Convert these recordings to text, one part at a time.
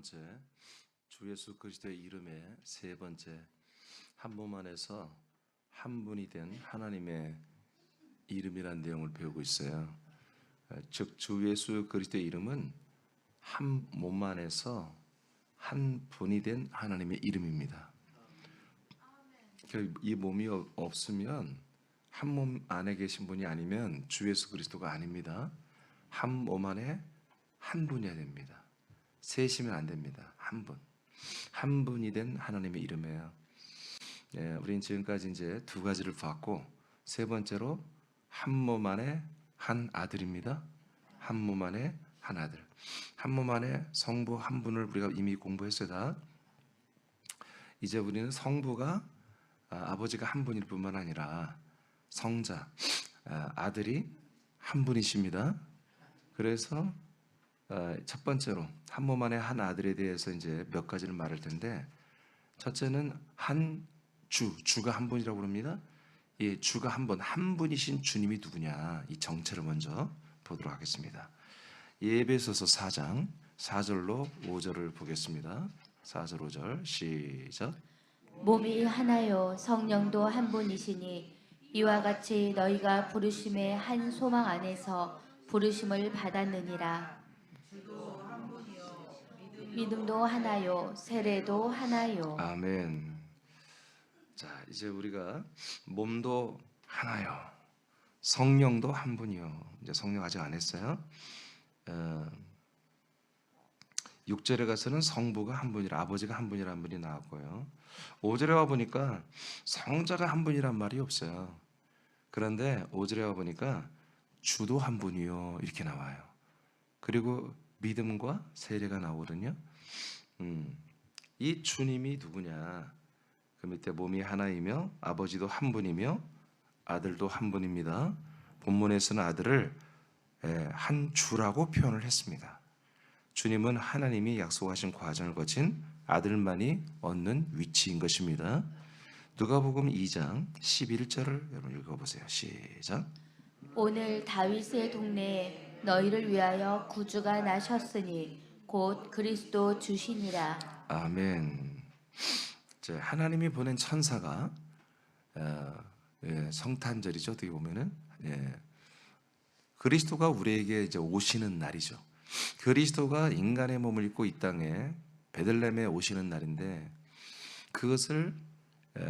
번째, 주 예수 그리스도의 이름의 세 번째, 한 몸 안에서 한 분이 된 하나님의 이름이라는 내용을 배우고 있어요. 즉, 주 예수 그리스도의 이름은 한 몸 안에서 한 분이 된 하나님의 이름입니다. 이 몸이 없으면 한 몸 안에 계신 분이 아니면 주 예수 그리스도가 아닙니다. 한 몸 안에 한 분이어야 됩니다. 셋이면 안 됩니다. 한 분. 한 분이 된 하나님의 이름이에요. 우리는 지금까지 이제 두 가지를 봤고, 세 번째로 한 몸 안에 한 아들입니다. 한 몸 안에 한 아들. 한 몸 안에 성부 한 분을 우리가 이미 공부했어요. 다. 이제 우리는 성부가 아버지가 한 분일 뿐만 아니라 성자, 아들이 한 분이십니다. 그래서 첫 번째로 한 몸 안에 한 아들에 대해서 이제 몇 가지를 말할 텐데, 첫째는 한 주가 한 분이라고 그럽니다. 이 주가 한 분, 한 분이신 주님이 누구냐, 이 정체를 먼저 보도록 하겠습니다. 에베소서 4장 4절로 5절을 보겠습니다. 4절 5절 시작. 몸이 하나요 성령도 한 분이시니 이와 같이 너희가 부르심의 한 소망 안에서 부르심을 받았느니라. 믿음도 하나요 세례도 하나요. 아멘. 자, 이제 우리가 몸도 하나요, 성령도 한 분이요. 이제 성령 아직 안 했어요. 6절에 가서는 성부가 한 분이라, 아버지가 한 분이라는 분이 나왔고요. 5절에 와 보니까 성자가 한 분이란 말이 없어요. 그런데 5절에 와 보니까 주도 한 분이요 이렇게 나와요. 그리고 믿음과 세례가 나오거든요. 이 주님이 누구냐? 그 밑에 몸이 하나이며 아버지도 한 분이며 아들도 한 분입니다. 본문에서는 아들을 한 주라고 표현을 했습니다. 주님은 하나님이 약속하신 과정을 거친 아들만이 얻는 위치인 것입니다. 누가복음 2장 11절을 여러분 읽어보세요. 시작. 오늘 다윗의 동네에 너희를 위하여 구주가 나셨으니 곧 그리스도 주시니라. 아멘. 하나님이 보낸 천사가 성탄절이죠. 어떻게 보면은 그리스도가 우리에게 이제 오시는 날이죠. 그리스도가 인간의 몸을 입고 이 땅에 베들레헴에 오시는 날인데, 그것을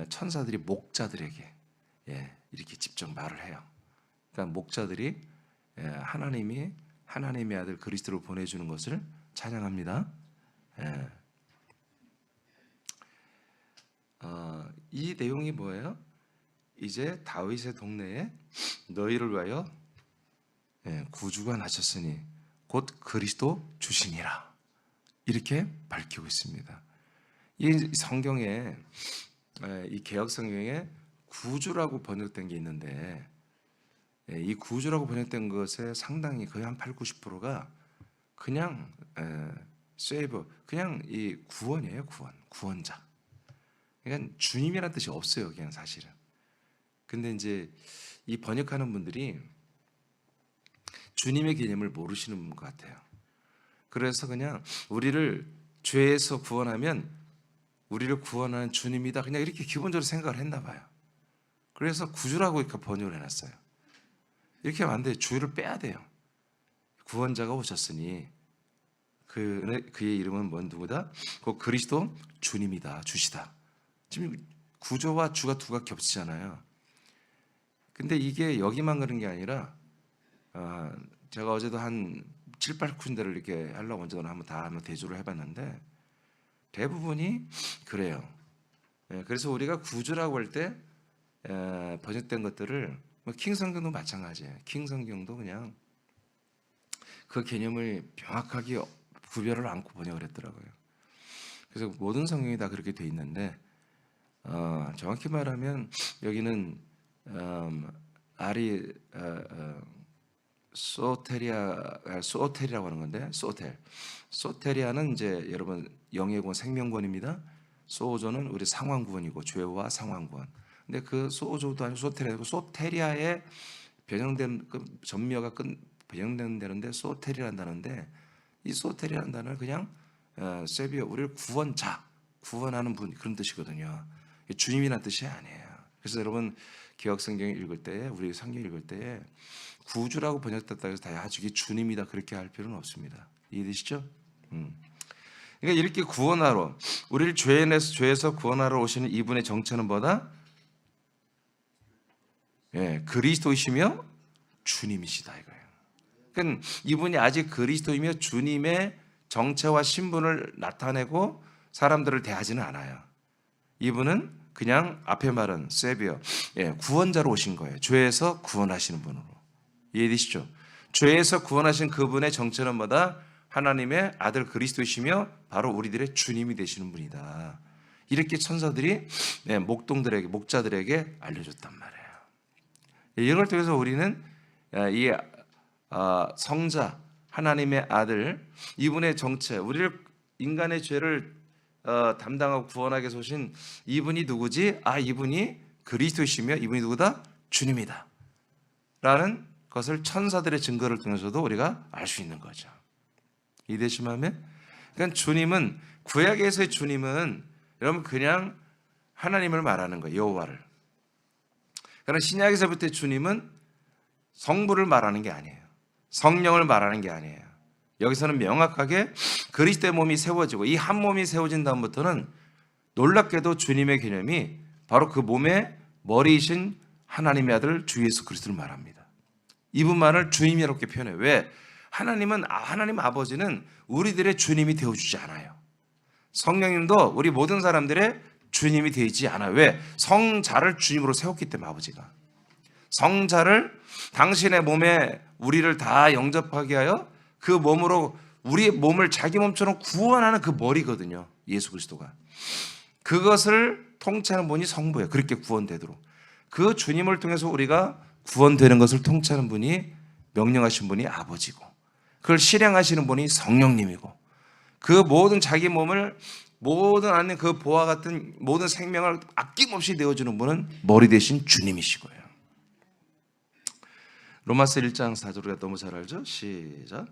천사들이 목자들에게 이렇게 직접 말을 해요. 그러니까 목자들이 하나님이 하나님의 아들 그리스도를 보내주는 것을 찬양합니다. 이 내용이 뭐예요? 이제 다윗의 동네에 너희를 위하여 구주가 나셨으니 곧 그리스도 주시니라, 이렇게 밝히고 있습니다. 이 성경에, 이 개역 성경에 구주라고 번역된 게 있는데, 이 구주라고 번역된 것의 상당히 거의 한 8, 90%가 그냥 세이브, 그냥 이 구원이에요. 구원자. 그러니까 주님이라는 뜻이 없어요, 그냥 사실은. 근데 이제 이 번역하는 분들이 주님의 개념을 모르시는 것 같아요. 그래서 그냥 우리를 죄에서 구원하면 우리를 구원하는 주님이다, 그냥 이렇게 기본적으로 생각을 했나 봐요. 그래서 구주라고 이렇게 번역을 해놨어요. 이렇게 하면 안 돼요. 주를 빼야 돼요. 구원자가 오셨으니 그의 이름은 누구다? 그 그리스도 주님이다, 주시다. 지금 구조와 주가 두가 겹치잖아요. 근데 이게 여기만 그런 게 아니라, 제가 어제도 한 7, 8군데를 이렇게 하려고 언제나 한번 대조를 해봤는데 대부분이 그래요. 그래서 우리가 구주라고 할 때 번역된 것들을, 킹성경도 마찬가지예요. 킹성경도 그냥 그 개념을 명확하게 구별을 않고 번역을 했더라고요. 그래서 모든 성경이 다 그렇게 돼 있는데, 정확히 말하면 여기는 알이 소텔이라고 하는 건데, 소테리아는 이제 여러분 영예권 생명권입니다. 소오조는 우리 상환구원이고 죄와 상환구원. 근데 그 소오조도 아니고 소테리아고, 소테리아의 변형된 그 전미어가 변형된다는데 소테리라는 단어인데, 이 소테리라는 단어는 그냥 세비어, 우리를 구원자, 구원하는 분, 그런 뜻이거든요. 주님이라는 뜻이 아니에요. 그래서 여러분 개역 성경 읽을 때, 우리 성경 읽을 때 구주라고 번역됐다 해서 다 아주 이게 주님이다 그렇게 할 필요는 없습니다. 이해되시죠? 그러니까 이렇게 구원하러, 우리를 죄에서 구원하러 오시는 이분의 정체는 뭐다? 그리스도이시며 주님이시다 이거예요. 그러니까 이분이 아직 그리스도이며 주님의 정체와 신분을 나타내고 사람들을 대하지는 않아요. 이분은 그냥 앞에 말한 세비어, 구원자로 오신 거예요. 죄에서 구원하시는 분으로. 이해되시죠? 죄에서 구원하신 그분의 정체는 뭐다? 하나님의 아들 그리스도이시며 바로 우리들의 주님이 되시는 분이다. 이렇게 천사들이 목자들에게 알려줬단 말이에요. 이걸 통해서 우리는 이 성자 하나님의 아들 이분의 정체, 우리를 인간의 죄를 담당하고 구원하게 오신 이분이 누구지? 이분이 그리스도이시며 이분이 누구다? 주님이다 라는 것을 천사들의 증거를 통해서도 우리가 알 수 있는 거죠. 이해되시면? 그러니까 주님은, 구약에서의 주님은 여러분 그냥 하나님을 말하는 거예요. 여호와를. 그러나 신약에서부터의 주님은 성부를 말하는 게 아니에요. 성령을 말하는 게 아니에요. 여기서는 명확하게 그리스도의 몸이 세워지고 이 한 몸이 세워진 다음부터는 놀랍게도 주님의 개념이 바로 그 몸의 머리이신 하나님의 아들 주 예수 그리스도를 말합니다. 이분만을 주님이라고 표현해요. 왜? 하나님 아버지는 우리들의 주님이 되어주지 않아요. 성령님도 우리 모든 사람들의 주님이 되지 않아요. 왜? 성자를 주님으로 세웠기 때문에 아버지가. 성자를 당신의 몸에 우리를 다 영접하게 하여 그 몸으로 우리의 몸을 자기 몸처럼 구원하는 그 머리거든요. 예수 그리스도가. 그것을 통치하는 분이 성부예요. 그렇게 구원되도록. 그 주님을 통해서 우리가 구원되는 것을 통치하는 분이, 명령하신 분이 아버지고, 그걸 실행하시는 분이 성령님이고, 그 모든 자기 몸을 모든 안에 그 보화 같은 모든 생명을 아낌없이 내어주는 분은 머리 대신 주님이시고요. 로마서 1장 4절 우리가 너무 잘 알죠? 시작.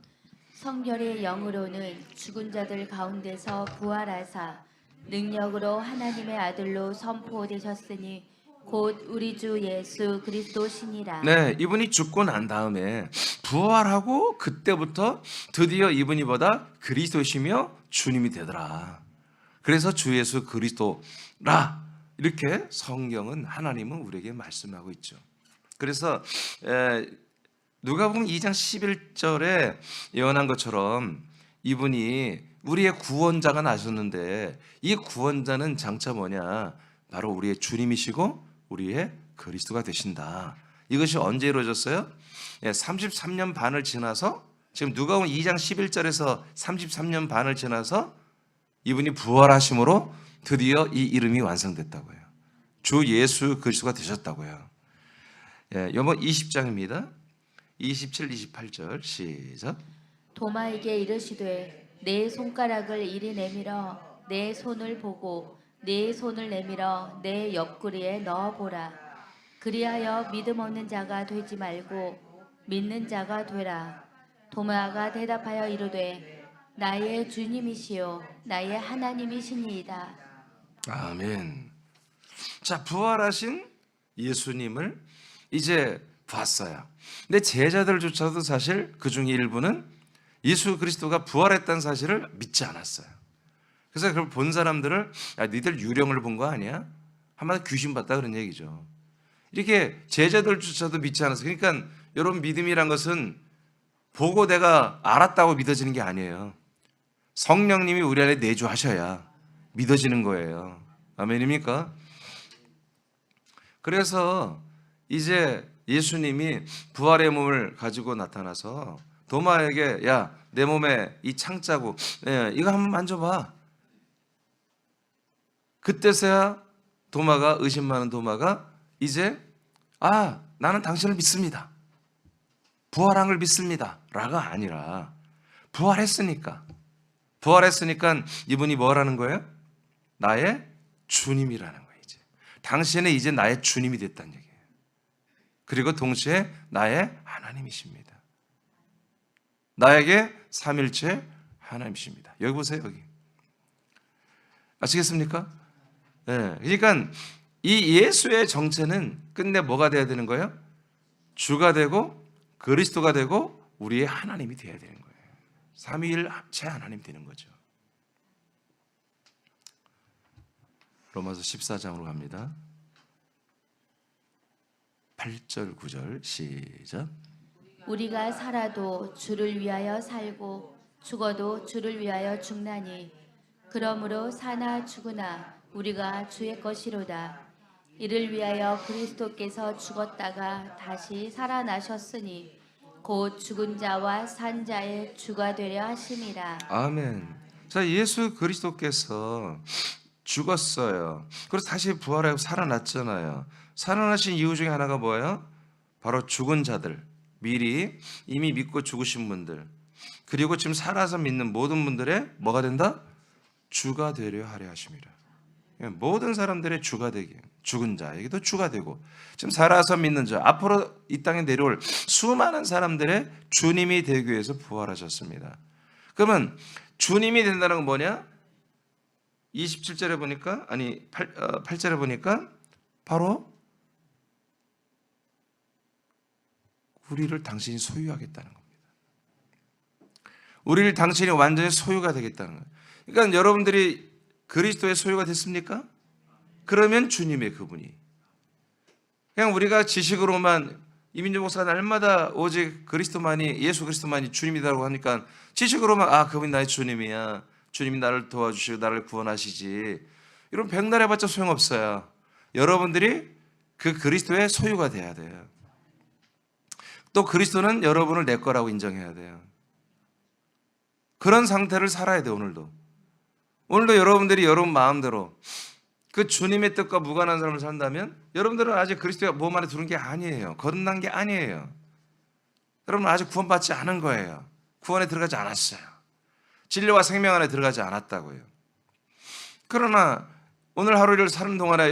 성결의 영으로는 죽은 자들 가운데서 부활하사 능력으로 하나님의 아들로 선포되셨으니 곧 우리 주 예수 그리스도시니라. 네, 이분이 죽고 난 다음에 부활하고 그때부터 드디어 이분이 보다 그리스도시며 주님이 되더라. 그래서 주 예수 그리스도라. 이렇게 성경은, 하나님은 우리에게 말씀하고 있죠. 그래서 누가복음 2장 11절에 예언한 것처럼 이분이 우리의 구원자가 나셨는데 이 구원자는 장차 뭐냐? 바로 우리의 주님이시고 우리의 그리스도가 되신다. 이것이 언제 이루어졌어요? 33년 반을 지나서, 지금 누가복음 2장 11절에서 33년 반을 지나서 이분이 부활하심으로 드디어 이 이름이 완성됐다고요. 주 예수 그리스도가 되셨다고요. 요번 20장입니다. 27, 28절 시작. 도마에게 이르시되 내 손가락을 이리 내밀어 내 손을 보고 내 손을 내밀어 내 옆구리에 넣어보라. 그리하여 믿음 없는 자가 되지 말고 믿는 자가 되라. 도마가 대답하여 이르되 나의 주님이시요 나의 하나님이시니이다. 아멘. 자, 부활하신 예수님을 이제 봤어요. 근데 제자들조차도 사실 그 중에 일부는 예수 그리스도가 부활했다는 사실을 믿지 않았어요. 그래서 그걸 본 사람들을, 야, 니들 유령을 본 거 아니야? 한마디 귀신 봤다 그런 얘기죠. 이렇게 제자들조차도 믿지 않았어요. 그러니까 여러분, 믿음이란 것은 보고 내가 알았다고 믿어지는 게 아니에요. 성령님이 우리 안에 내주하셔야 믿어지는 거예요. 아멘입니까? 그래서 이제 예수님이 부활의 몸을 가지고 나타나서 도마에게, 야, 내 몸에 이 창자국, 이거 한번 만져봐. 그때서야 도마가, 의심 많은 도마가 이제, 나는 당신을 믿습니다, 부활한 걸 믿습니다 라가 아니라 부활했으니까 이분이 뭐라는 거예요? 나의 주님이라는 거예요. 이제 당신은 이제 나의 주님이 됐다는 얘기예요. 그리고 동시에 나의 하나님이십니다. 나에게 삼일체 하나님이십니다. 여기 보세요. 여기 아시겠습니까? 예. 그러니까 이 예수의 정체는 끝내 뭐가 돼야 되는 거예요? 주가 되고 그리스도가 되고 우리의 하나님이 돼야 되는 거예요. 삼위일 합체 하나님 되는 거죠. 로마서 14장으로 갑니다. 8절 9절 시작. 우리가 살아도 주를 위하여 살고 죽어도 주를 위하여 죽나니 그러므로 사나 죽으나 우리가 주의 것이로다. 이를 위하여 그리스도께서 죽었다가 다시 살아나셨으니 곧 죽은 자와 산 자의 주가 되려 하심이라. 아멘. 자, 예수 그리스도께서 죽었어요. 그래서 다시 부활하고 살아났잖아요. 살아나신 이유 중에 하나가 뭐예요? 바로 죽은 자들, 미리 이미 믿고 죽으신 분들, 그리고 지금 살아서 믿는 모든 분들의 뭐가 된다? 주가 되려 하려 하심이라. 모든 사람들의 주가 되게, 죽은 자에게도 주가 되고 지금 살아서 믿는 자, 앞으로 이 땅에 내려올 수많은 사람들의 주님이 되기 위해서 부활하셨습니다. 그러면 주님이 된다는 건 뭐냐? 27절에 보니까 8절에 보니까 바로 우리를 당신이 소유하겠다는 겁니다. 우리를 당신이 완전히 소유가 되겠다는 거예요. 그러니까 여러분들이 그리스도의 소유가 됐습니까? 그러면 주님의 그분이. 그냥 우리가 지식으로만 이민주 목사가 날마다 오직 그리스도만이, 예수 그리스도만이 주님이라고 하니까 지식으로만 그분이 나의 주님이야, 주님이 나를 도와주시고 나를 구원하시지, 이런 백날 해봤자 소용없어요. 여러분들이 그 그리스도의 소유가 돼야 돼요. 또 그리스도는 여러분을 내 거라고 인정해야 돼요. 그런 상태를 살아야 돼요. 오늘도 여러분들이 여러분 마음대로 그 주님의 뜻과 무관한 삶을 산다면 여러분들은 아직 그리스도의 몸 안에 들어온 게 아니에요. 거듭난 게 아니에요. 여러분 아직 구원받지 않은 거예요. 구원에 들어가지 않았어요. 진리와 생명 안에 들어가지 않았다고요. 그러나 오늘 하루를 사는 동안에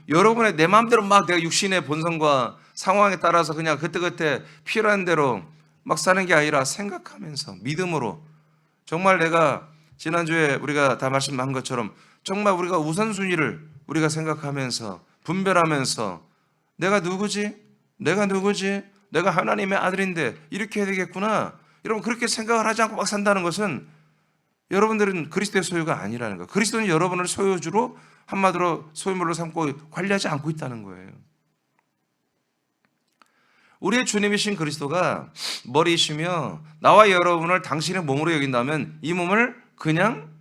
여러분의 내 마음대로 막 내가 육신의 본성과 상황에 따라서 그냥 그때그때 필요한 대로 막 사는 게 아니라 생각하면서 믿음으로, 정말 내가 지난주에 우리가 다 말씀한 것처럼 정말 우리가 우선순위를 우리가 생각하면서 분별하면서 내가 누구지? 내가 하나님의 아들인데 이렇게 해야 되겠구나. 여러분 그렇게 생각을 하지 않고 막 산다는 것은 여러분들은 그리스도의 소유가 아니라는 거예요. 그리스도는 여러분을 소유주로, 한마디로 소유물로 삼고 관리하지 않고 있다는 거예요. 우리의 주님이신 그리스도가 머리이시며 나와 여러분을 당신의 몸으로 여긴다면 이 몸을 그냥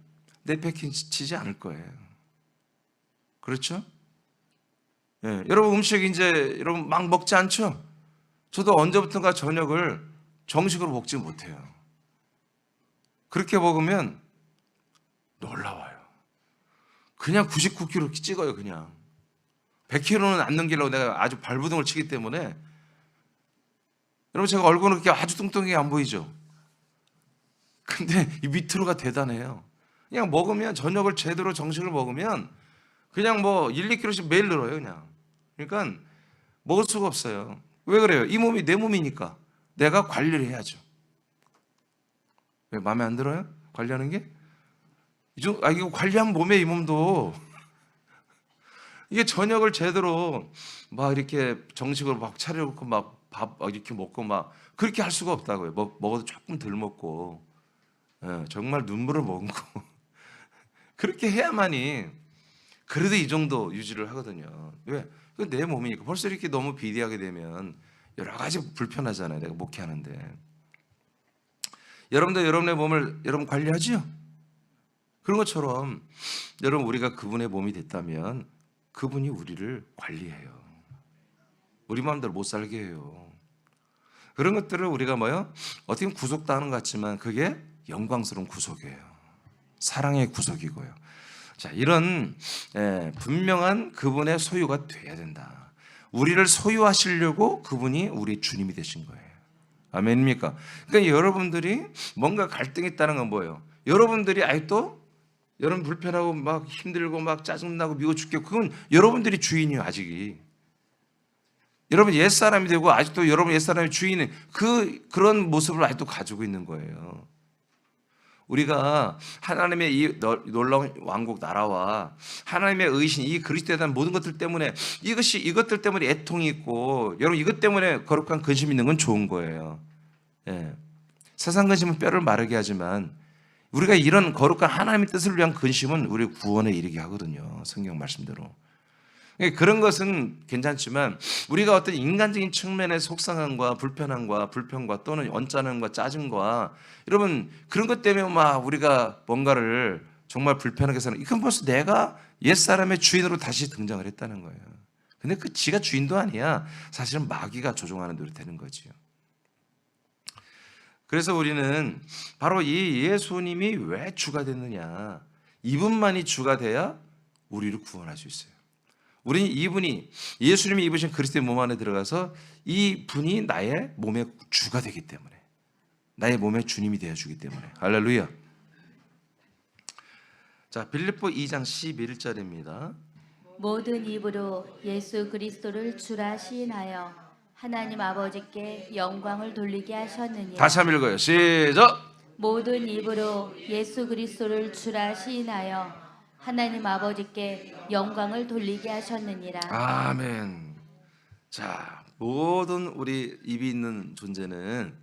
내팽개치지 않을 거예요. 그렇죠? 예, 여러분 음식 이제 여러분 막 먹지 않죠? 저도 언제부턴가 저녁을 정식으로 먹지 못해요. 그렇게 먹으면 놀라워요. 그냥 99kg 찍어요. 그냥 100kg는 안 넘기려고 내가 아주 발부둥을 치기 때문에. 여러분 제가 얼굴은 그렇게 아주 뚱뚱하게 안 보이죠? 근데 이 밑으로가 대단해요. 그냥 먹으면, 저녁을 제대로 정식을 먹으면 그냥 뭐 1, 2kg씩 매일 늘어요. 그냥. 그러니까 먹을 수가 없어요. 왜 그래요? 이 몸이 내 몸이니까 내가 관리를 해야죠. 왜 마음에 안 들어요? 관리하는 게? 이거 관리한 몸에 이 몸도 이게 저녁을 제대로 막 이렇게 정식으로 막 차려놓고 막 밥 이렇게 먹고 막 그렇게 할 수가 없다고요. 먹어도 조금 덜 먹고, 정말 눈물을 머금고 그렇게 해야만이 그래도 이 정도 유지를 하거든요. 왜? 그 내 몸이니까. 벌써 이렇게 너무 비대하게 되면 여러 가지 불편하잖아요. 내가 목회하는데. 여러분도 여러분의 몸을 여러분 관리하지요? 그런 것처럼 여러분 우리가 그분의 몸이 됐다면 그분이 우리를 관리해요. 우리 마음대로 못 살게 해요. 그런 것들을 우리가 어떻게 보면 구속당하는 것 같지만 그게 영광스러운 구속이에요. 사랑의 구속이고요. 자, 이런 분명한 그분의 소유가 돼야 된다. 우리를 소유하시려고 그분이 우리 주님이 되신 거예요. 아멘입니까? 그러니까 여러분들이 뭔가 갈등이 있다는 건 뭐예요? 여러분들이 아직도 여러분 불편하고 막 힘들고 막 짜증나고 미워 죽겠고 그건 여러분들이 주인이에요. 아직이. 여러분 옛사람이 되고 아직도 여러분 옛사람의 주인은 그런 모습을 아직도 가지고 있는 거예요. 우리가 하나님의 이 놀라운 왕국 나라와 하나님의 의신, 이 그리스도에 대한 모든 것들 때문에 이것들 때문에 애통이 있고, 여러분 이것 때문에 거룩한 근심 있는 건 좋은 거예요. 예. 세상 근심은 뼈를 마르게 하지만 우리가 이런 거룩한 하나님의 뜻을 위한 근심은 우리 구원에 이르게 하거든요. 성경 말씀대로. 그런 것은 괜찮지만 우리가 어떤 인간적인 측면의 속상함과 불편함과 불평과 또는 언짢음과 짜증과 여러분 그런 것 때문에 막 우리가 뭔가를 정말 불편하게 사는, 이건 벌써 내가 옛사람의 주인으로 다시 등장을 했다는 거예요. 근데 그 지가 주인도 아니야. 사실은 마귀가 조종하는 노릇 되는 거지요. 그래서 우리는 바로 이 예수님이 왜 주가 됐느냐, 이분만이 주가 돼야 우리를 구원할 수 있어요. 우리는 이분이, 예수님이 입으신 그리스도의 몸 안에 들어가서 이 분이 나의 몸의 주가 되기 때문에, 나의 몸의 주님이 되어주기 때문에. 할렐루야. 자, 빌립보 2장 11절입니다. 모든 입으로 예수 그리스도를 주라 시인하여 하나님 아버지께 영광을 돌리게 하셨느니라. 다시 한번 읽어요. 시작. 모든 입으로 예수 그리스도를 주라 시인하여 하나님 아버지께 영광을 돌리게 하셨느니라. 아멘. 자, 모든 우리 입이 있는 존재는,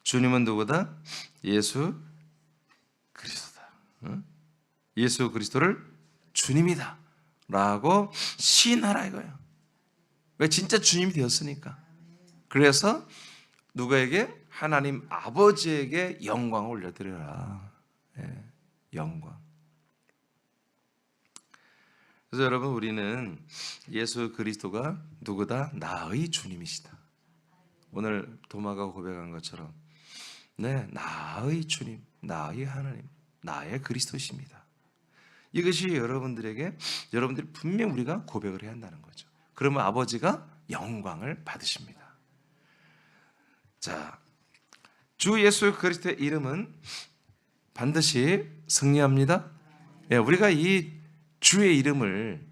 주님은 누구다? 예수 그리스도다. 예수 그리스도를 주님이다 라고 시인하라 이거예요. 왜? 진짜 주님이 되었으니까. 그래서 누구에게? 하나님 아버지에게 영광을 올려드려라. 영광. 그래서 여러분, 우리는 예수 그리스도가 누구다? 나의 주님이시다. 오늘 도마가 고백한 것처럼, 네, 나의 주님, 나의 하나님, 나의 그리스도십니다. 이것이 여러분들이 분명 우리가 고백을 해야 한다는 거죠. 그러면 아버지가 영광을 받으십니다. 자, 주 예수 그리스도의 이름은 반드시 승리합니다. 우리가 이 주의 이름을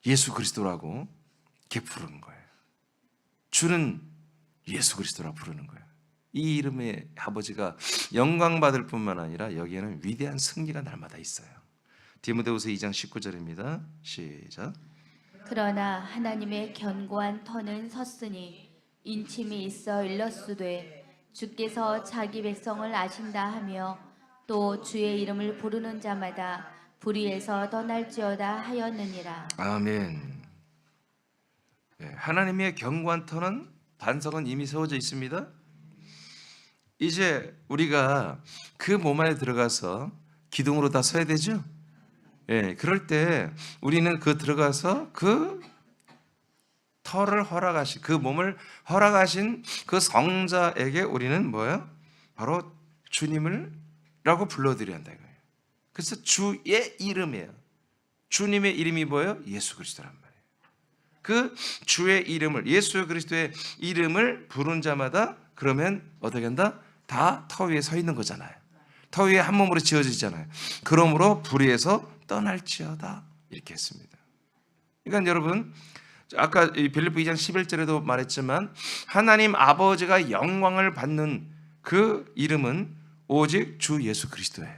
예수 그리스도라고 이렇게 부르는 거예요. 주는 예수 그리스도라고 부르는 거예요. 이 이름의 아버지가 영광 받을 뿐만 아니라 여기에는 위대한 승리가 날마다 있어요. 디모데후서 2장 19절입니다. 시작. 그러나 하나님의 견고한 터는 섰으니 인침이 있어 일렀으되 주께서 자기 백성을 아신다 하며 또 주의 이름을 부르는 자마다 불의에서 떠날지어다 하였느니라. 아멘. 하나님의 견고한 터는, 반석은 이미 세워져 있습니다. 이제 우리가 그 몸 안에 들어가서 기둥으로 다 서야 되죠. 그럴 때 우리는 들어가서 그 터를 허락하신, 그 몸을 허락하신 그 성자에게 우리는 뭐야? 바로 주님을 라고 불러드려야 한다 이거예요. 그래서 주의 이름이에요. 주님의 이름이 뭐예요? 예수 그리스도란 말이에요. 그 주의 이름을, 예수 그리스도의 이름을 부른 자마다 그러면 어떻게 한다? 다 터 위에 서 있는 거잖아요. 터 위에 한 몸으로 지어지잖아요. 그러므로 불의에서 떠날지어다 이렇게 했습니다. 그러니까 여러분, 아까 빌립보 2장 11절에도 말했지만 하나님 아버지가 영광을 받는 그 이름은 오직 주 예수 그리스도예요.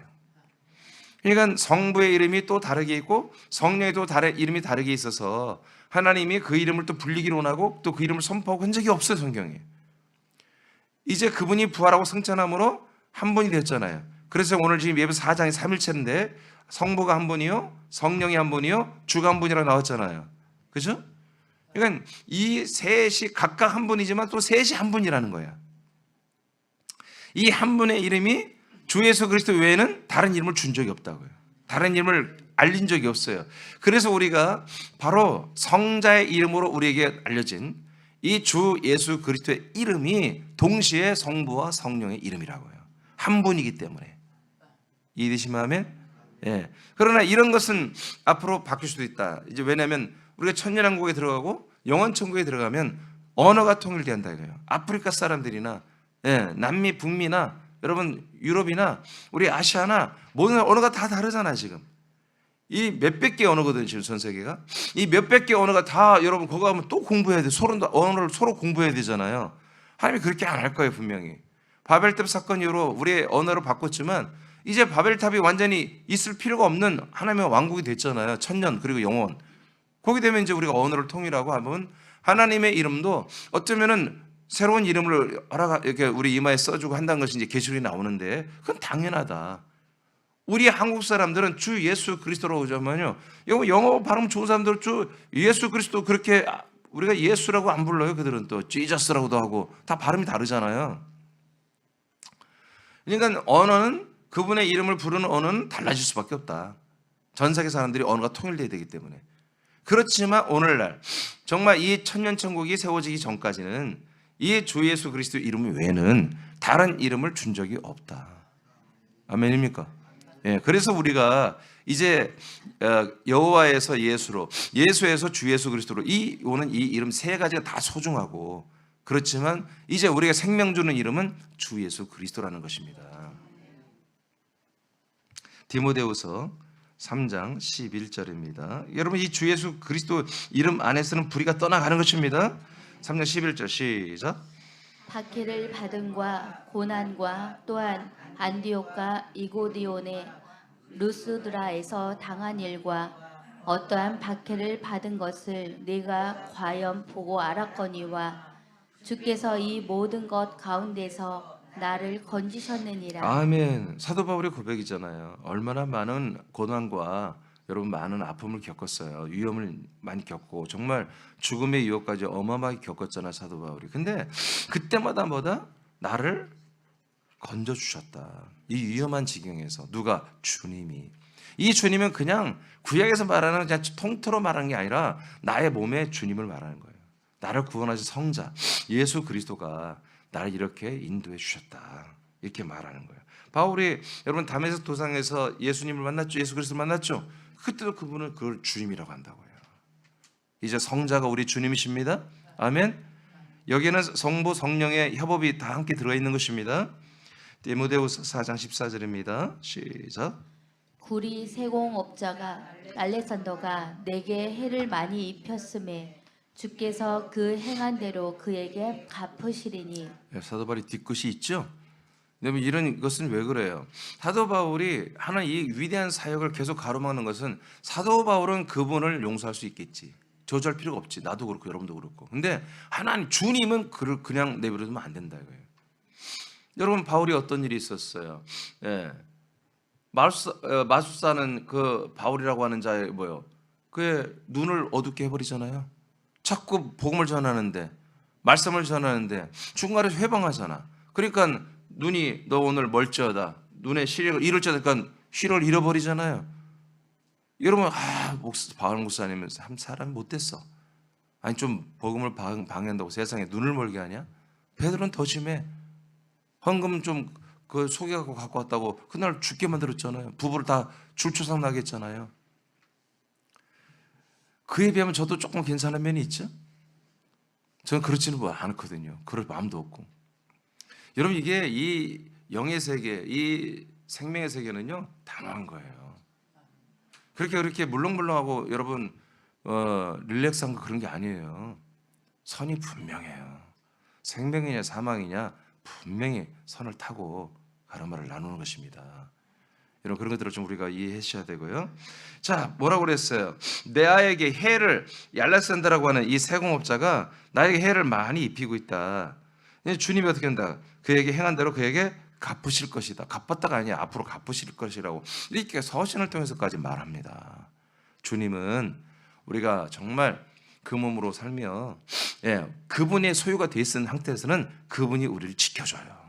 그러니까 성부의 이름이 또 다르게 있고 성령의 또 이름이 다르게 있어서 하나님이 그 이름을 또 불리기로 원하고 또 그 이름을 선포하고 한 적이 없어요, 성경에. 이제 그분이 부활하고 승천함으로 한 분이 됐잖아요. 그래서 오늘 지금 예배 4장이 3일체인데 성부가 한 분이요, 성령이 한 분이요, 주가 한 분이라고 나왔잖아요. 그죠? 그러니까 이 셋이 각각 한 분이지만 또 셋이 한 분이라는 거야. 이 한 분의 이름이 주 예수 그리스도 외에는 다른 이름을 준 적이 없다고요. 다른 이름을 알린 적이 없어요. 그래서 우리가 바로 성자의 이름으로 우리에게 알려진 이 주 예수 그리스도의 이름이 동시에 성부와 성령의 이름이라고요. 한 분이기 때문에. 이해되시면 아멘? 그러나 이런 것은 앞으로 바뀔 수도 있다. 이제 왜냐하면 우리가 천년왕국에 들어가고 영원천국에 들어가면 언어가 통일된다 이거예요. 아프리카 사람들이나 남미, 북미나 여러분 유럽이나 우리 아시아나 모든 언어가 다 다르잖아요. 지금 이 몇백 개 언어거든요. 지금 전 세계가 이 몇백 개 언어가 다 여러분 거기 가면 또 공부해야 돼. 언어를 서로 공부해야 되잖아요. 하나님이 그렇게 안 할 거예요. 분명히 바벨탑 사건 이후로 우리의 언어를 바꿨지만 이제 바벨탑이 완전히 있을 필요가 없는 하나님의 왕국이 됐잖아요. 천년 그리고 영원. 거기 되면 이제 우리가 언어를 통일하고 하면 하나님의 이름도 어쩌면은 새로운 이름을 이렇게 우리 이마에 써주고 한다는 것이 이제 계시록이 나오는데 그건 당연하다. 우리 한국 사람들은 주 예수 그리스도라고 하면요, 영어 발음 좋은 사람들은 주 예수 그리스도 그렇게 우리가 예수라고 안 불러요. 그들은 또 지저스라고도 하고 다 발음이 다르잖아요. 그러니까 언어는 그분의 이름을 부르는 언어는 달라질 수밖에 없다. 전 세계 사람들이 언어가 통일돼야 되기 때문에. 그렇지만 오늘날 정말 이 천년천국이 세워지기 전까지는 이 주 예수 그리스도 이름 외에는 다른 이름을 준 적이 없다. 아멘입니까? 예, 그래서 우리가 이제 여호와에서 예수로, 예수에서 주 예수 그리스도로 오는 이 이름 세 가지가 다 소중하고, 그렇지만 이제 우리가 생명 주는 이름은 주 예수 그리스도라는 것입니다. 디모데후서 3장 11절입니다. 여러분, 이 주 예수 그리스도 이름 안에서는 불의가 떠나가는 것입니다. 3장 11절 시작. 박해를 받음과 고난과 또한 안디옥과 이고디온의 루스드라에서 당한 일과 어떠한 박해를 받은 것을 네가 과연 보고 알았거니와 주께서 이 모든 것 가운데서 나를 건지셨느니라. 아멘. 사도 바울의 고백이잖아요. 얼마나 많은 고난과 여러분 많은 아픔을 겪었어요. 위험을 많이 겪고 정말 죽음의 유혹까지 어마어마하게 겪었잖아요, 사도 바울이. 근데 그때마다 뭐다? 나를 건져주셨다. 이 위험한 지경에서. 누가? 주님이. 이 주님은 그냥 구약에서 말하는 그냥 통틀어 말하는 게 아니라 나의 몸에 주님을 말하는 거예요. 나를 구원하신 성자 예수 그리스도가 나를 이렇게 인도해 주셨다. 이렇게 말하는 거예요. 바울이 여러분 다메섹 도상에서 예수님을 만났죠. 예수 그리스도를 만났죠. 그때도 그분은 그걸 주님이라고 한다고요. 이제 성자가 우리 주님이십니다. 아멘. 여기는 성부 성령의 협업이 다 함께 들어가 있는 것입니다. 디모데후서 4장 14절입니다. 시작. 구리 세공업자가 알렉산더가 내게 해를 많이 입혔음에 주께서 그 행한 대로 그에게 갚으시리니. 사도 바울이 뒤끝이 있죠. 여러분, 이런 것은 왜 그래요? 사도 바울이 하는 이 위대한 사역을 계속 가로막는 것은 사도 바울은 그분을 용서할 수 있겠지. 저주할 필요가 없지. 나도 그렇고 여러분도 그렇고. 근데 하나님 주님은 그를 그냥 내버려두면 안 된다 이거예요. 여러분, 바울이 어떤 일이 있었어요? 예. 마술사는 그 바울이라고 하는 자의 뭐요? 그의 눈을 어둡게 해버리잖아요. 자꾸 복음을 전하는데, 말씀을 전하는데 중간에 회방하잖아. 그러니까 눈이 너 오늘 멀쩡하다. 눈에 시력을 잃을 자니까 시력을 잃어버리잖아요. 여러분, 바울 목사님은 한 사람이 못됐어. 아니 좀 복음을 방해한다고 세상에 눈을 멀게 하냐? 베드로는 더 심해. 헌금 좀 그 속여갖고 갖고 왔다고 그날 죽게 만들었잖아요. 부부를 다 줄초상 나게 했잖아요. 그에 비하면 저도 조금 괜찮은 면이 있죠. 저는 그렇지는 않거든요. 그럴 마음도 없고. 여러분, 이게 이 영의 세계, 이 생명의 세계는요 단호한 거예요. 그렇게 물렁물렁하고 여러분 릴렉스한 거 그런 게 아니에요. 선이 분명해요. 생명이냐 사망이냐 분명히 선을 타고 가르마를 나누는 것입니다. 여러분, 그런 것들을 좀 우리가 이해하셔야 되고요. 자, 뭐라고 그랬어요? 내아에게 해를, 알렉산더라고 하는 이 세공업자가 나에게 해를 많이 입히고 있다. 주님이 어떻게 한다? 그에게 행한 대로 그에게 갚으실 것이다. 갚았다가 아니야. 앞으로 갚으실 것이라고 이렇게 서신을 통해서까지 말합니다. 주님은 우리가 정말 그 몸으로 살며 그분의 소유가 돼 있는 상태에서는 그분이 우리를 지켜줘요.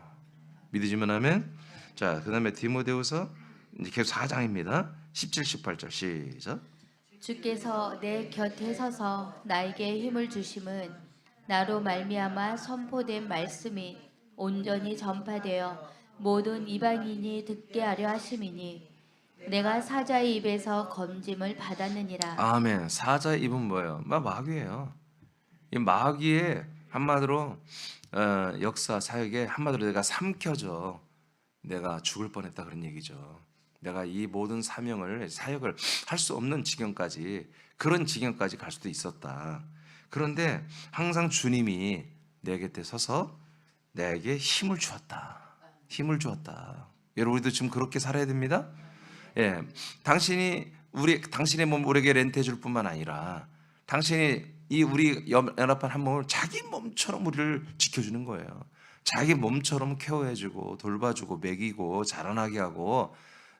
믿으시면 하면. 자, 그 다음에 디모데후서 이제 계속 4장입니다. 17, 18절 시작. 주께서 내 곁에 서서 나에게 힘을 주심은 나로 말미암아 선포된 말씀이 온전히 전파되어 모든 이방인이 듣게 하려 하심이니 내가 사자의 입에서 검짐을 받았느니라. 아멘. 사자의 입은 뭐예요? 마귀예요. 이 마귀의 한마디로 역사 사역에 한마디로 내가 삼켜져 내가 죽을 뻔했다 그런 얘기죠. 내가 이 모든 사역을 할 수 없는 지경까지, 그런 지경까지 갈 수도 있었다. 그런데 항상 주님이 내 곁에 서서 내게 힘을 주었다. 힘을 주었다. 여러분 우리도 지금 그렇게 살아야 됩니다. 예, 당신의 몸 우리에게 렌트해 줄 뿐만 아니라 당신이 이 우리 연합한 한 몸을 자기 몸처럼 우리를 지켜주는 거예요. 자기 몸처럼 케어해주고 돌봐주고 먹이고 자라나게 하고,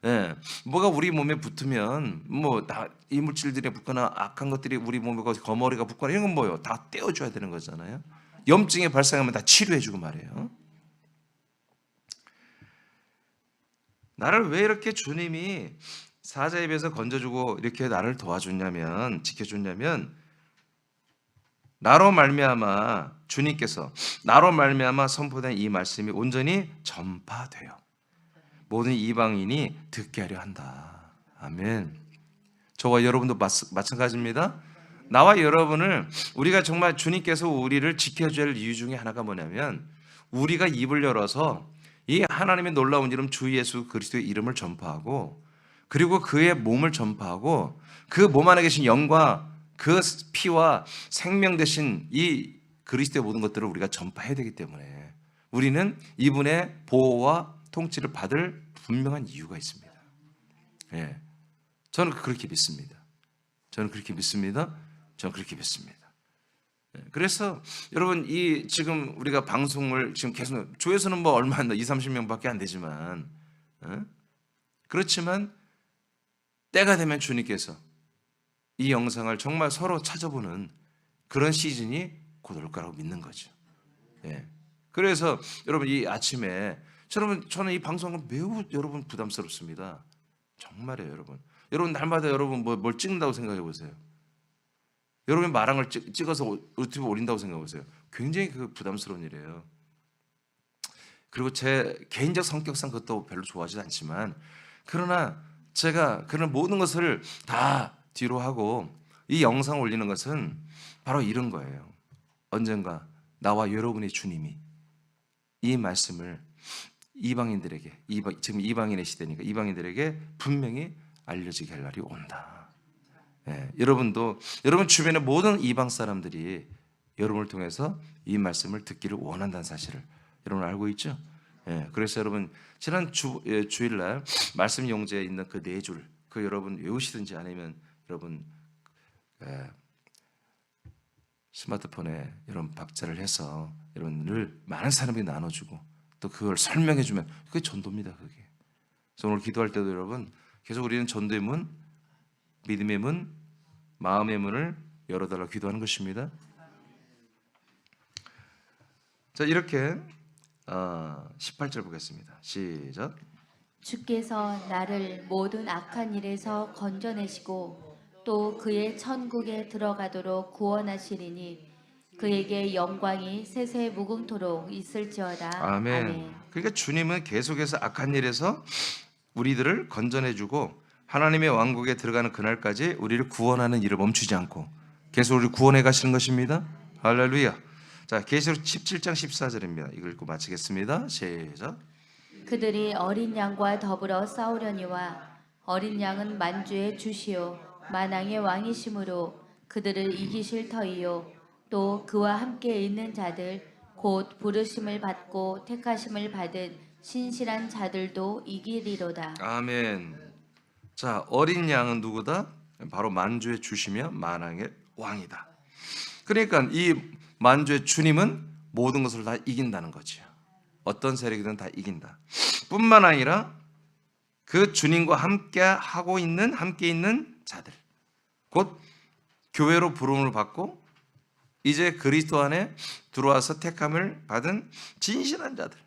예, 뭐가 우리 몸에 붙으면 뭐 다 이물질들이 붙거나 악한 것들이 우리 몸에 거머리가 붙거나 이런 건 뭐예요? 다 떼어줘야 되는 거잖아요. 염증이 발생하면 다 치료해주고 말이에요. 나를 왜 이렇게 주님이 사자의 입에서 건져주고 이렇게 나를 도와줬냐면, 지켜줬냐면, 나로 말미암아 주님께서 나로 말미암아 선포된 이 말씀이 온전히 전파돼요. 모든 이방인이 듣게 하려 한다. 아멘. 저와 여러분도 마찬가지입니다. 나와 여러분을, 우리가 정말 주님께서 우리를 지켜줘야 할 이유 중에 하나가 뭐냐면, 우리가 입을 열어서 이 하나님의 놀라운 이름 주 예수 그리스도의 이름을 전파하고, 그리고 그의 몸을 전파하고, 그 몸 안에 계신 영과 그 피와 생명 되신 이 그리스도의 모든 것들을 우리가 전파해야 되기 때문에 우리는 이분의 보호와 통치를 받을 분명한 이유가 있습니다. 예, 저는 그렇게 믿습니다. 저는 그렇게 믿습니다. 예, 그래서 여러분 이 지금 우리가 방송을 지금 계속 조회수는 뭐 얼마 안 돼, 20-30명밖에 안 되지만, 그렇지만 때가 되면 주님께서 이 영상을 정말 서로 찾아보는 그런 시즌이 곧 올 거라고 믿는 거죠. 예. 그래서 여러분 이 아침에 저는 이 방송은 매우 여러분 부담스럽습니다. 정말이에요, 여러분. 여러분 날마다 여러분 뭘 찍는다고 생각해 보세요. 여러분이 마랑을 찍어서 유튜브 올린다고 생각해 보세요. 굉장히 그 부담스러운 일이에요. 그리고 제 개인적 성격상 그것도 별로 좋아하지 않지만, 그러나 제가 그런 모든 것을 다 뒤로 하고 이 영상 올리는 것은 바로 이런 거예요. 언젠가 나와 여러분의 주님이 이 말씀을 이방인들에게, 지금 이방인의 시대니까 이방인들에게 분명히 알려지게 할 날이 온다. 예, 여러분 주변의 모든 이방 사람들이 여러분을 통해서 이 말씀을 듣기를 원한다는 사실을 여러분 알고 있죠? 예, 그래서 여러분 지난 주일날 말씀 용지에 있는 그 네 줄, 그 여러분 외우시든지 아니면 여러분 스마트폰에 여러분 박자를 해서 여러분들 많은 사람에게 나눠주고 또 그걸 설명해주면 그게 전도입니다. 그게. 그래서 오늘 기도할 때도 여러분 계속 우리는 전도의 문, 믿음의 문, 마음의 문을 열어달라고 기도하는 것입니다. 자, 이렇게 18절 보겠습니다. 시작. 주께서 나를 모든 악한 일에서 건져내시고 또 그의 천국에 들어가도록 구원하시리니 그에게 영광이 세세 무궁토록 있을지어다. 아멘. 그러니까 주님은 계속해서 악한 일에서 우리들을 건져내주고 하나님의 왕국에 들어가는 그날까지 우리를 구원하는 일을 멈추지 않고 계속 우리를 구원해 가시는 것입니다. 할렐루야. 자, 계시록 17장 14절입니다. 이걸 읽고 마치겠습니다. 시작. 그들이 어린 양과 더불어 싸우려니와 어린 양은 만주의 주시요 만왕의 왕이심으로 그들을 이기실 터이요 또 그와 함께 있는 자들 곧 부르심을 받고 택하심을 받은 신실한 자들도 이기리로다. 아멘. 자, 어린 양은 누구다? 바로 만주의 주시며 만왕의 왕이다. 그러니까 이 만주의 주님은 모든 것을 다 이긴다는 거죠. 어떤 세력이든 다 이긴다. 뿐만 아니라 그 주님과 함께 있는 자들, 곧 교회로 부름을 받고 이제 그리스도 안에 들어와서 택함을 받은 진실한 자들,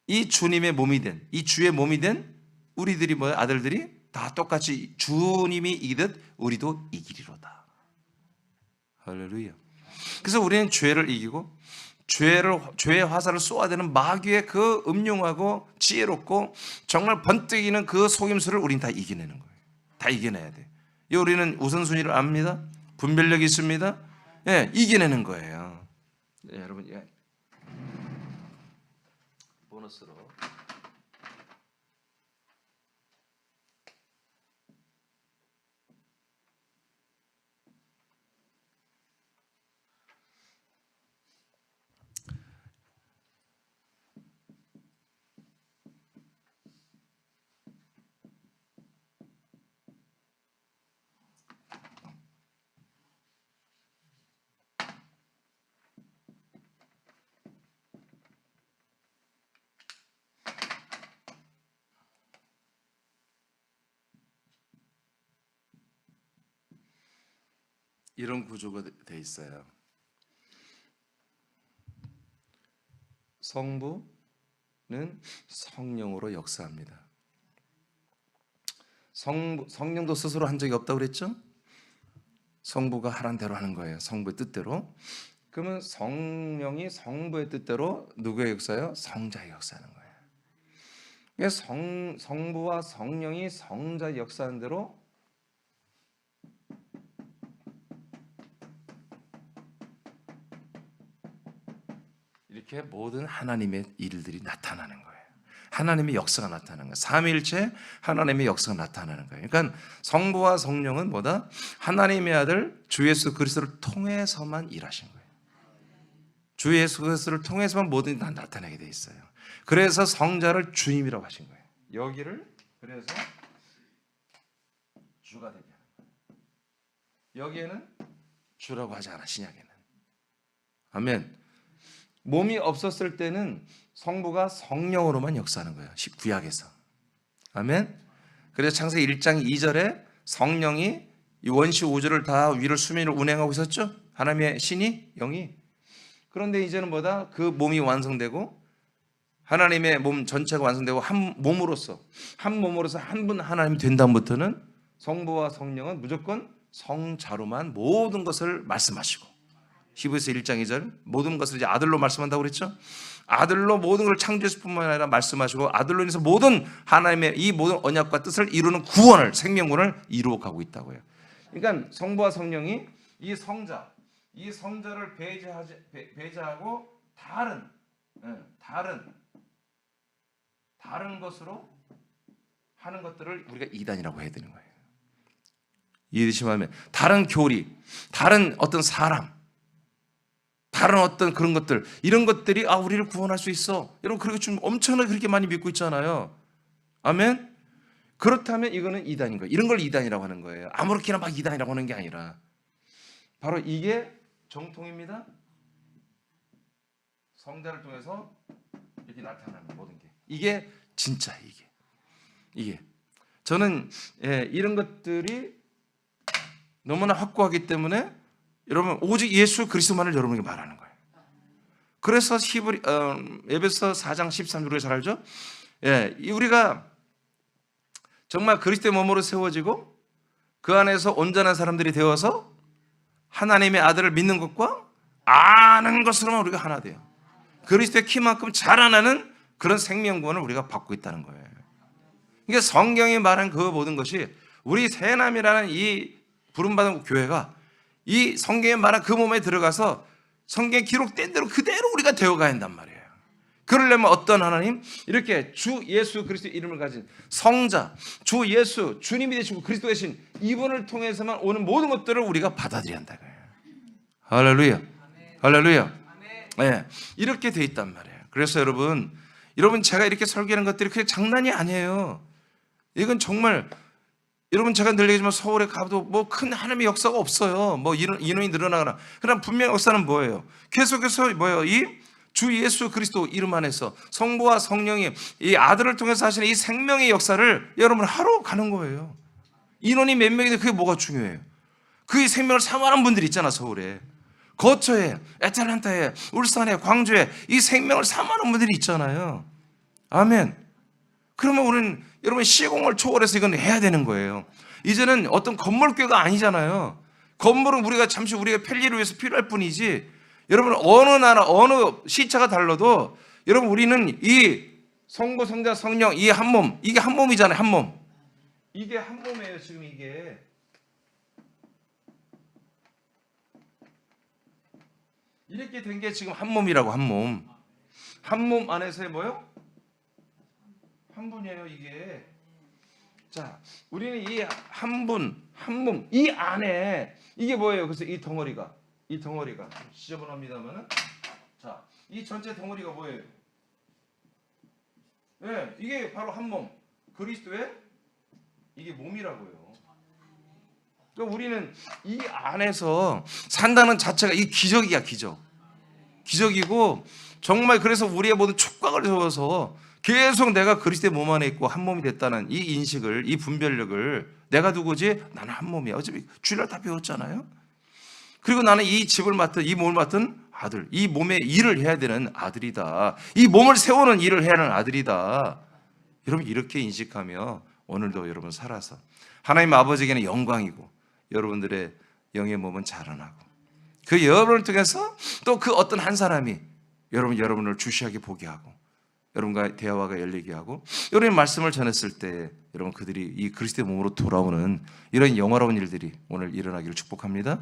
이 주님의 몸이 된, 이 주의 몸이 된 우리들이 아들들이 다 똑같이 주님이 이기듯 우리도 이기리로다. 할렐루야. 그래서 우리는 죄를 이기고 죄의 화살을 쏘아대는 마귀의 그 음흉하고 지혜롭고 정말 번뜩이는 그 속임수를 우리는 다 이겨내는 거예요. 다 이겨내야 돼. 우리는 우선순위를 압니다. 분별력이 있습니다. 예, 이겨내는 거예요. 예, 여러분, 예. 보너스로 이런 구조가 돼 있어요. 성부는 성령으로 역사합니다. 성령도 스스로 한 적이 없다고 그랬죠? 성부가 하라는 대로 하는 거예요. 성부의 뜻대로. 그러면 성령이 성부의 뜻대로 누구의 역사요? 성자의 역사하는 거예요. 그래서 성부와 성령이 성자의 역사하는 대로 이렇게 모든 하나님의 일들이 나타나는 거예요. 하나님의 역사가 나타나는 거예요. 삼위일체 하나님의 역사가 나타나는 거예요. 그러니까 성부와 성령은 뭐다? 하나님의 아들 주 예수 그리스도를 통해서만 일하신 거예요. 주 예수 그리스도를 통해서만 모든 게 다 나타나게 돼 있어요. 그래서 성자를 주님이라고 하신 거예요. 여기를 그래서 주가 되게 하는 거예요. 여기에는 주라고 하지 않아, 신약에는. 아멘. 몸이 없었을 때는 성부가 성령으로만 역사하는 거예요. 구약에서. 아멘. 그래서 창세기 1장 2절에 성령이 이 원시 우주를 다 위를 수면을 운행하고 있었죠. 하나님의 신이, 영이. 그런데 이제는 뭐다? 그 몸이 완성되고 하나님의 몸 전체가 완성되고 한 몸으로서 한 분 하나님이 된 다음부터는 성부와 성령은 무조건 성자로만 모든 것을 말씀하시고, 히브리서 1장 2절 모든 것을 이제 아들로 말씀한다고 그랬죠. 아들로 모든 걸 창조했을 뿐만 아니라 말씀하시고 아들로 인해서 모든 하나님의 이 모든 언약과 뜻을 이루는 구원을, 생명군을 이루어 가고 있다고요. 그러니까 성부와 성령이 이 성자를 배제하고 다른 것으로 하는 것들을 우리가 이단이라고 해야 되는 거예요. 이해되시면 다른 교리, 다른 어떤 사람, 다른 어떤 그런 것들, 이런 것들이 우리를 구원할 수 있어. 여러분 그렇게 좀 엄청나게 그렇게 많이 믿고 있잖아요. 아멘. 그렇다면 이거는 이단인 거예요. 이런 걸 이단이라고 하는 거예요. 아무렇게나 막 이단이라고 하는 게 아니라 바로 이게 정통입니다. 성자를 통해서 이렇게 나타나는 모든 게 이게 진짜 이게 저는 이런 것들이 너무나 확고하기 때문에 여러분 오직 예수 그리스도만을 여러분에게 말하는 거예요. 그래서 에베소 4장 13절에 잘 알죠? 우리가 정말 그리스도의 몸으로 세워지고 그 안에서 온전한 사람들이 되어서 하나님의 아들을 믿는 것과 아는 것으로만 우리가 하나 돼요. 그리스도의 키만큼 자라나는 그런 생명구원을 우리가 받고 있다는 거예요. 그러니까 성경이 말한 그 모든 것이 우리 새남이라는 이 부름받은 교회가 이 성경에 말한 그 몸에 들어가서 성경에 기록된 대로 그대로 우리가 되어가야 한단 말이에요. 그러려면 어떤 하나님? 이렇게 주 예수 그리스도 이름을 가진 성자, 주 예수, 주님이 되시고 그리스도 되신 이분을 통해서만 오는 모든 것들을 우리가 받아들여야 한다는 거예요. 할렐루야. 할렐루야. 네, 이렇게 돼 있단 말이에요. 그래서 여러분 제가 이렇게 설교하는 것들이 그냥 장난이 아니에요. 이건 정말 여러분 제가 늘 얘기하지만 서울에 가도 뭐 큰 하나님의 역사가 없어요. 뭐 인원이 늘어나거나. 그럼 분명 역사는 뭐예요? 계속해서 뭐예요? 이 주 예수 그리스도 이름 안에서 성부와 성령이 이 아들을 통해서 하시는 이 생명의 역사를 여러분 하러 가는 거예요. 인원이 몇 명인데 그게 뭐가 중요해요? 그 생명을 사모하는 분들이 있잖아. 서울에, 거처에, 애틀랜타에, 울산에, 광주에 이 생명을 사모하는 분들이 있잖아요. 아멘. 그러면 우리는 여러분 시공을 초월해서 이건 해야 되는 거예요. 이제는 어떤 건물교가 아니잖아요. 건물은 우리가 잠시 우리가 편리를 위해서 필요할 뿐이지, 여러분 어느 나라 어느 시차가 달라도 여러분 우리는 이 성부 성자 성령 이 한 몸, 이게 한 몸이잖아요. 한 몸. 이게 한 몸이에요. 지금 이게 이렇게 된 게 지금 한 몸이라고. 한 몸. 한 몸 안에서의 뭐요? 한 분이에요. 이게. 자, 우리는 이 한 분, 한 몸, 이 안에 이게 뭐예요? 그래서 이 덩어리가 지저분합니다만은, 자, 이 전체 덩어리가 뭐예요? 네, 이게 바로 한 몸, 그리스도의 이게 몸이라고요. 그러니까 우리는 이 안에서 산다는 자체가 이 기적이야, 기적이고 정말 그래서 우리의 모든 촉각을 세워서 계속 내가 그리스도의 몸 안에 있고 한 몸이 됐다는 이 인식을, 이 분별력을, 내가 누구지? 나는 한 몸이야. 어차피 주일날 다 배웠잖아요. 그리고 나는 이 집을 맡은, 이 몸을 맡은 아들, 이 몸의 일을 해야 되는 아들이다. 이 몸을 세우는 일을 해야 하는 아들이다. 여러분 이렇게 인식하며 오늘도 여러분 살아서 하나님 아버지에게는 영광이고 여러분들의 영의 몸은 자라나고 그 여러분을 통해서 또 그 어떤 한 사람이 여러분을 주시하게 보게 하고 여러분과 대화가 열리게 하고 여러분의 말씀을 전했을 때 여러분 그들이 이 그리스도의 몸으로 돌아오는 이런 영화로운 일들이 오늘 일어나기를 축복합니다.